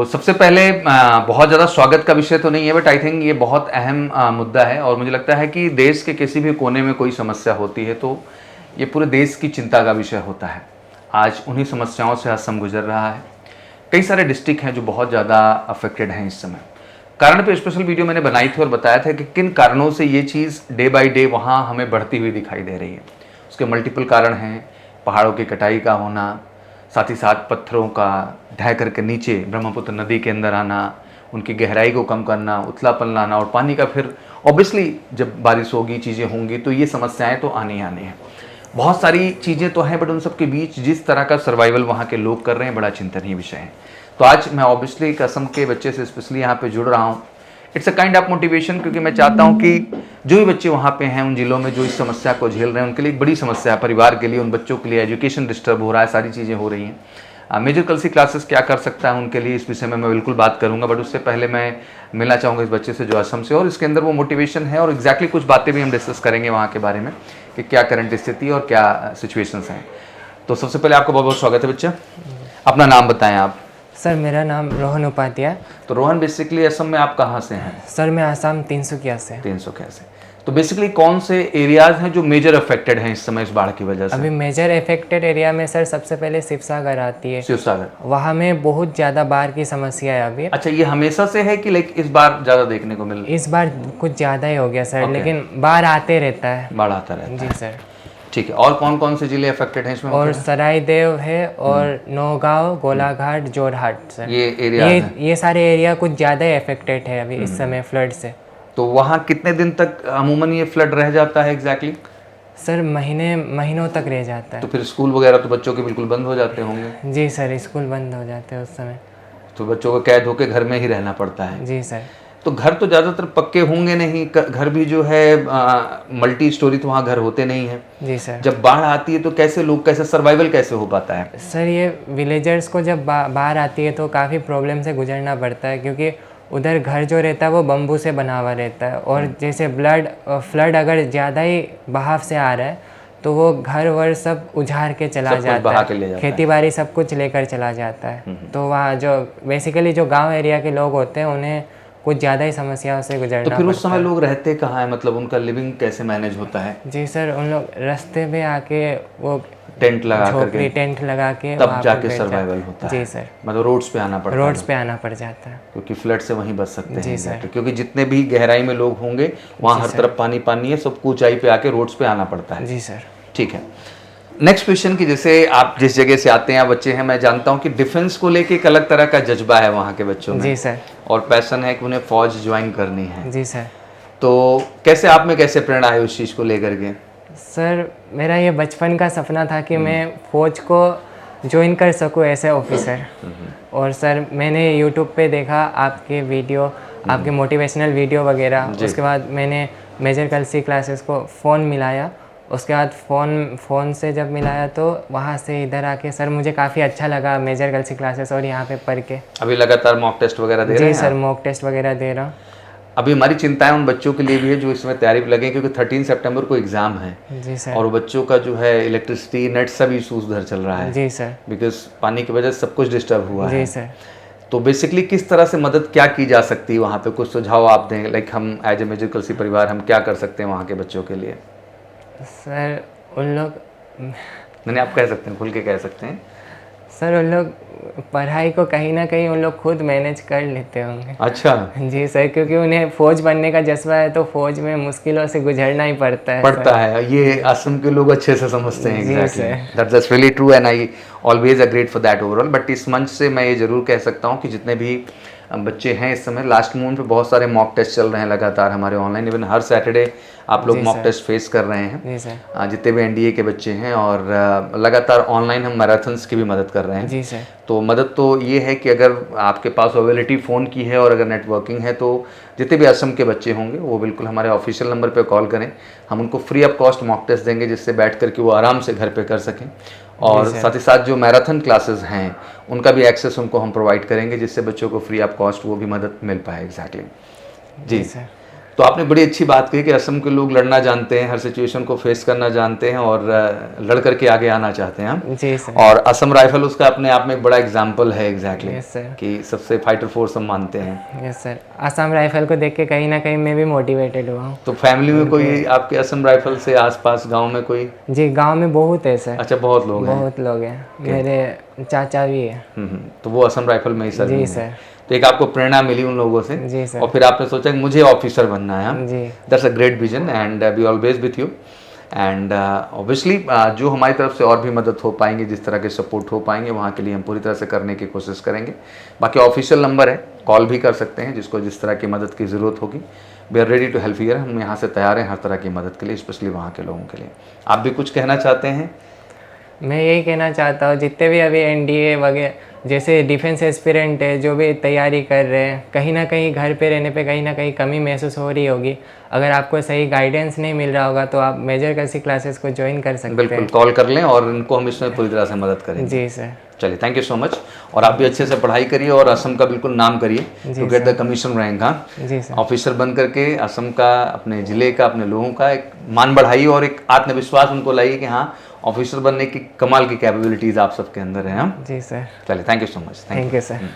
सबसे पहले बहुत ज़्यादा स्वागत का विषय तो नहीं है, बट आई थिंक ये बहुत अहम मुद्दा है और मुझे लगता है कि देश के किसी भी कोने में कोई समस्या होती है तो ये पूरे देश की चिंता का विषय होता है। आज उन्हीं समस्याओं से असम गुजर रहा है। कई सारे डिस्ट्रिक्ट हैं जो बहुत ज़्यादा अफेक्टेड हैं इस समय। कारण पे स्पेशल वीडियो मैंने बनाई थी और बताया था कि किन कारणों से ये चीज़ डे बाई डे वहाँ हमें बढ़ती हुई दिखाई दे रही है। उसके मल्टीपल कारण हैं, पहाड़ों की कटाई का होना, साथ ही साथ पत्थरों का ढह करके नीचे ब्रह्मपुत्र नदी के अंदर आना, उनकी गहराई को कम करना, उथलापन लाना और पानी का फिर ऑब्वियसली जब बारिश होगी, चीज़ें होंगी तो ये समस्याएं तो आनी आनी हैं। बहुत सारी चीज़ें तो हैं, बट उन सब के बीच जिस तरह का सर्वाइवल वहाँ के लोग कर रहे हैं बड़ा चिंतनीय विषय है। तो आज मैं ऑब्वियसली असम के बच्चे से स्पेशली यहाँ पे जुड़ रहा हूँ। It's a kind of motivation, क्योंकि मैं चाहता हूँ कि जो भी बच्चे वहाँ पे हैं उन जिलों में जो इस समस्या को झेल रहे हैं उनके लिए एक बड़ी समस्या है, परिवार के लिए, उन बच्चों के लिए एजुकेशन डिस्टर्ब हो रहा है, सारी चीज़ें हो रही हैं। मेजर कलसी क्लासेस क्या कर सकता है उनके लिए, इस विषय में मैं बिल्कुल बात करूँगा। बट उससे पहले मैं मिलना चाहूँगा इस बच्चे से जो असम से, और इसके अंदर वो मोटिवेशन है और एग्जैक्टली कुछ बातें भी हम डिस्कस करेंगे वहाँ के बारे में कि क्या करंट स्थिति और क्या सिचुएशंस हैं। तो सबसे पहले आपको बहुत बहुत स्वागत है बच्चा। अपना नाम बताएं आप। सर मेरा नाम रोहन उपाध्याय। तो रोहन, बेसिकली असम में आप कहाँ से हैं? सर मैं आसाम 300 से। 300 से। तो बेसिकली कौन से एरियाज हैं जो मेजर अफेक्टेड हैं इस समय इस बाढ़ की वजह से? अभी मेजर अफेक्टेड एरिया में सर सबसे पहले शिवसागर आती है। शिवसागर, वहाँ में बहुत ज़्यादा बाढ़ की समस्या है अभी। अच्छा, ये हमेशा से है कि लाइक इस बार ज़्यादा देखने को मिल? इस बार कुछ ज़्यादा ही हो गया सर। Okay. लेकिन बाढ़ आते रहता है। बाढ़ आता रहता है। जी सर। ठीक है, और कौन कौन से जिले अफेक्टेड हैं इसमें? और सरायदेव है और नौगांव, गोलाघाट, जोरहाट सर। ये एरिया ये सारे एरिया कुछ ज़्यादा ही अफेक्टेड है अभी इस समय फ्लड से। तो वहाँ कितने दिन तक अमूमन ये फ्लड रह जाता है एग्जैक्टली? सर महीनों तक रह जाता है। तो फिर स्कूल वगैरह तो बच्चों के बिल्कुल बंद हो जाते होंगे? जी सर, स्कूल बंद हो जाते हैं उस समय। तो बच्चों को कैद होकर घर में ही रहना पड़ता है? जी सर। तो घर तो ज़्यादातर पक्के होंगे नहीं, घर भी जो है मल्टी स्टोरी तो वहाँ घर होते नहीं हैं। जी सर। जब बाढ़ आती है तो कैसे लोग, कैसे सर्वाइवल कैसे हो पाता है? सर ये विलेजर्स को जब बाढ़ आती है तो काफ़ी प्रॉब्लम से गुजरना पड़ता है, क्योंकि उधर घर जो रहता है वो बम्बू से बना हुआ रहता है। और जैसे फ्लड अगर ज़्यादा ही बहाव से आ रहा है तो वो घर वर सब उजाड़ के चला जाता है, खेती बाड़ी सब कुछ लेकर चला जाता है। तो वहाँ जो बेसिकली जो गांव एरिया के लोग होते हैं उन्हें कुछ ज़्यादा ही समस्याओं से गुजरना पड़ता है। तो फिर उस समय लोग रहते कहाँ है, मतलब उनका लिविंग कैसे मैनेज होता है? जी सर, उन लोग रास्ते पे आके वो टेंट लगा करके, टेंट लगा के तब जाके सर्वाइवल होता है। जी सर। मतलब रोड्स पे आना पड़ता है? रोड्स पे आना पड़ जाता है, क्योंकि फ्लड से वहीं बच सकते हैं। जी सर। क्योंकि जितने भी गहराई में लोग होंगे वहाँ हर तरफ पानी पानी है, सबको ऊंचाई पे आके रोड्स पे आना पड़ता है। जी सर। ठीक है, नेक्स्ट क्वेश्चन की, जैसे आप जिस जगह से आते हैं, आप बच्चे हैं, मैं जानता हूँ कि डिफेंस को लेके एक अलग तरह का जज्बा है वहाँ के बच्चों में। जी सर। और पैशन है कि उन्हें फौज ज्वाइन करनी है। जी सर। तो कैसे आप में कैसे प्रेरणा है उस चीज़ को लेकर के? सर मेरा ये बचपन का सपना था कि मैं फ़ौज को ज्वाइन कर सकूं एज ए ऑफिसर। और सर मैंने यूट्यूब पे देखा आपके वीडियो, आपके मोटिवेशनल वीडियो वगैरह। उसके बाद मैंने मेजर कलसी क्लासेस को फ़ोन मिलाया। उसके बाद फ़ोन से जब मिलाया तो वहाँ से इधर आके सर मुझे काफ़ी अच्छा लगा मेजर कलसी क्लासेस और यहाँ पे पढ़ के। अभी लगातार मॉक टेस्ट वगैरह दे रहे हैं? जी सर, मॉक टेस्ट वगैरह दे रहा हूँ। अभी हमारी चिंताएं उन बच्चों के लिए भी है जो इसमें तैयारी पे लगे, क्योंकि 13 सितंबर को एग्ज़ाम है। जी सर। और बच्चों का जो है इलेक्ट्रिसिटी, नेट, सब इशूज़ उधर चल रहा है। जी सर। बिकॉज पानी की वजह से सब कुछ डिस्टर्ब हुआ है। जी सर। तो बेसिकली किस तरह से मदद क्या की जा सकती है वहाँ पे, कुछ सुझाव आप दें, लाइक हम एज ए मेजर कलसी परिवार हम क्या कर सकते हैं वहाँ के बच्चों के लिए? सर उन लोग, नहीं आप कह सकते हैं, खुल के कह सकते हैं। सर उन लोग पढ़ाई को कहीं ना कहीं उन लोग खुद मैनेज कर लेते होंगे। अच्छा। जी सर, क्योंकि उन्हें फौज बनने का जज्बा है तो फौज में मुश्किलों से गुजरना ही पड़ता है। ये असम के लोग अच्छे से समझते हैं। Exactly, that's really true and I always agreed for that overall. But इस मंच से मैं ये जरूर कह सकता हूँ कि जितने भी बच्चे हैं इस समय, लास्ट मोमेंट पे बहुत सारे मॉक टेस्ट चल रहे हैं लगातार हमारे ऑनलाइन, इवन हर सैटरडे आप लोग मॉक टेस्ट फेस कर रहे हैं। जी सर। जितने भी एनडीए के बच्चे हैं, और लगातार ऑनलाइन हम मैराथन्स की भी मदद कर रहे हैं। जी सर। तो मदद तो ये है कि अगर आपके पास अवेलेबिलिटी फ़ोन की है और अगर नेटवर्किंग है तो जितने भी असम के बच्चे होंगे वो बिल्कुल हमारे ऑफिशियल नंबर पे कॉल करें। हम उनको free of cost mock test देंगे, जिससे बैठ करके वो आराम से घर पे कर सकें। और साथ ही साथ जो मैराथन क्लासेस हैं उनका भी एक्सेस उनको हम प्रोवाइड करेंगे, जिससे बच्चों को फ्री ऑफ कॉस्ट वो भी मदद मिल पाए। एग्जैक्टली। जी सर। तो आपने बड़ी अच्छी बात कही कि असम के लोग लड़ना जानते हैं, हर सिचुएशन को फेस करना जानते हैं और लड़ करके आगे आना चाहते हैं हम। जी सर। और असम राइफल उसका अपने आप में एक बड़ा एग्जाम्पल है एग्जैक्टली यस सर। कि सबसे फाइटर फोर्स हम मानते हैं। यस सर, असम राइफल को देख के कहीं ना कहीं मैं भी मोटिवेटेड हुआ हूँ। तो फैमिली में कोई आपके असम राइफल से आसपास गांव में कोई? जी, गांव में बहुत है सर। अच्छा, बहुत लोग हैं। बहुत लोग हैं, मेरे चाचा भी है। तो वो असम राइफल में ही जी सर्विस सर। है। तो एक आपको प्रेरणा मिली उन लोगों से जी सर। और फिर आपने सोचा कि मुझे ऑफिसर बनना है। जी। That's a great vision and we always with you and obviously जो हमारी तरफ से और भी मदद हो पाएंगे, जिस तरह के सपोर्ट हो पाएंगे, वहाँ के लिए हम पूरी तरह से करने की कोशिश करेंगे। बाकी ऑफिशियल नंबर है, कॉल भी कर सकते हैं जिसको जिस तरह की मदद की ज़रूरत होगी। We are ready to help here, हम यहाँ से तैयार हैं हर तरह की मदद के लिए, स्पेशली वहाँ के लोगों के लिए। आप भी कुछ कहना चाहते हैं? मैं यही कहना चाहता हूँ, जितने भी अभी एनडीए वगैरह जैसे डिफेंस एस्पिरेंट है, जो भी तैयारी कर रहे हैं, कहीं ना कहीं घर पे रहने पे कहीं ना कहीं कमी महसूस हो रही होगी। अगर आपको सही गाइडेंस नहीं मिल रहा होगा तो आप मेजर कृषि क्लासेस को ज्वाइन कर सकते बिल्कुल, हैं। कॉल कर लें और इनको हम इसमें पूरी तरह से मदद करेंगे। जी सर। चलिए, थैंक यू सो मच। और आप भी अच्छे से पढ़ाई करिए और असम का बिल्कुल नाम करिए to get the commission rank. हाँ, जी सर। ऑफिसर बन करके असम का, अपने ज़िले का, अपने लोगों का एक मान बढ़ाइए और एक आत्मविश्वास उनको लाइए कि हाँ, ऑफिसर बनने की कमाल की कैपेबिलिटीज़ आप सबके अंदर हैं। हाँ, जी सर। चलिए, thank you so much. Thank you sir.